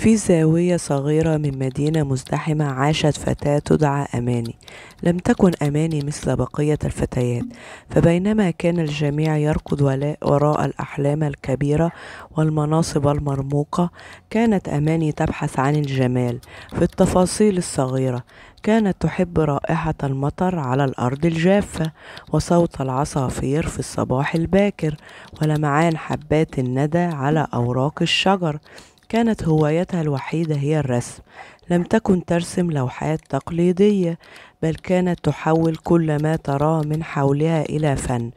في زاوية صغيرة من مدينة مزدحمة عاشت فتاة تدعى أماني. لم تكن أماني مثل بقية الفتيات، فبينما كان الجميع يركض وراء الأحلام الكبيرة والمناصب المرموقة، كانت أماني تبحث عن الجمال في التفاصيل الصغيرة. كانت تحب رائحة المطر على الأرض الجافة، وصوت العصافير في الصباح الباكر، ولمعان حبات الندى على أوراق الشجر. كانت هوايتها الوحيدة هي الرسم. لم تكن ترسم لوحات تقليدية، بل كانت تحول كل ما تراه من حولها إلى فن.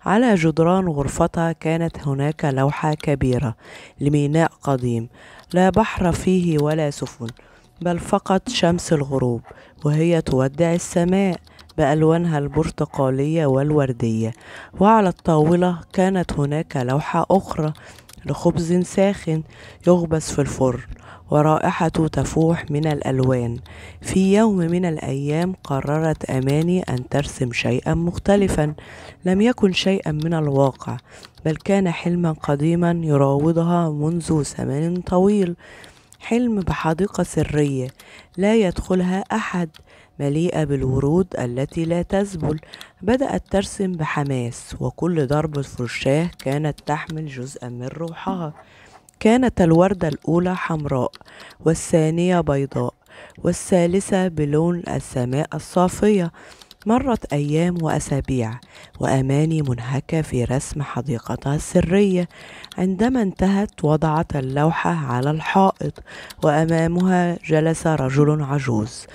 على جدران غرفتها كانت هناك لوحة كبيرة لميناء قديم، لا بحر فيه ولا سفن، بل فقط شمس الغروب وهي تودع السماء بألوانها البرتقالية والوردية. وعلى الطاولة كانت هناك لوحة أخرى لخبز ساخن يخبز في الفرن، ورائحته تفوح من الألوان. في يوم من الأيام قررت أماني أن ترسم شيئا مختلفا. لم يكن شيئا من الواقع، بل كان حلما قديما يراودها منذ زمن طويل. حلم بحديقة سرية لا يدخلها أحد، مليئة بالورود التي لا تذبل. بدأت ترسم بحماس، وكل ضربة فرشاة كانت تحمل جزءا من روحها. كانت الوردة الأولى حمراء، والثانية بيضاء، والثالثة بلون السماء الصافية. مرت أيام وأسابيع، وأماني منهكة في رسم حديقتها السرية. عندما انتهت وضعت اللوحة على الحائط، وأمامها جلس رجل عجوز،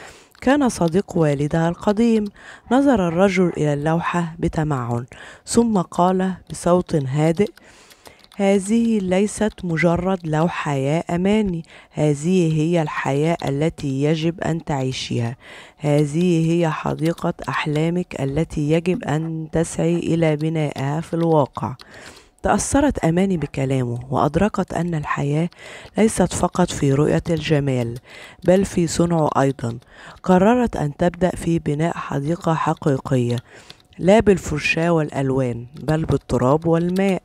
كان صديق والدها القديم. نظر الرجل إلى اللوحة بتمعن، ثم قال بصوت هادئ: هذه ليست مجرد لوحة يا أماني، هذه هي الحياة التي يجب أن تعيشيها. هذه هي حديقة أحلامك التي يجب أن تسعي إلى بنائها في الواقع. تأثرت أماني بكلامه، وأدركت أن الحياة ليست فقط في رؤية الجمال، بل في صنعه أيضا. قررت أن تبدأ في بناء حديقة حقيقية، لا بالفرشاة والألوان، بل بالتراب والماء.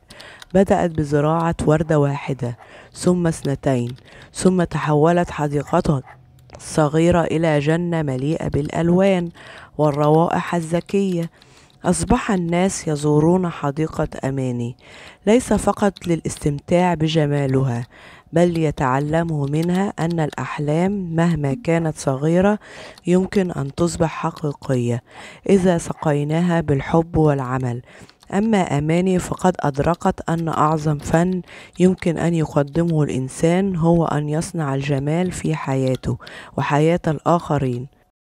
بدأت بزراعة وردة واحدة، ثم اثنتين، ثم تحولت حديقتها الصغيرة إلى جنة مليئة بالألوان والروائح الزكية. أصبح الناس يزورون حديقة أماني ليس فقط للاستمتاع بجمالها، بل يتعلموا منها أن الأحلام مهما كانت صغيرة يمكن أن تصبح حقيقية إذا سقيناها بالحب والعمل. أما أماني فقد أدركت أن أعظم فن يمكن أن يقدمه الإنسان هو أن يصنع الجمال في حياته وحياة الآخرين.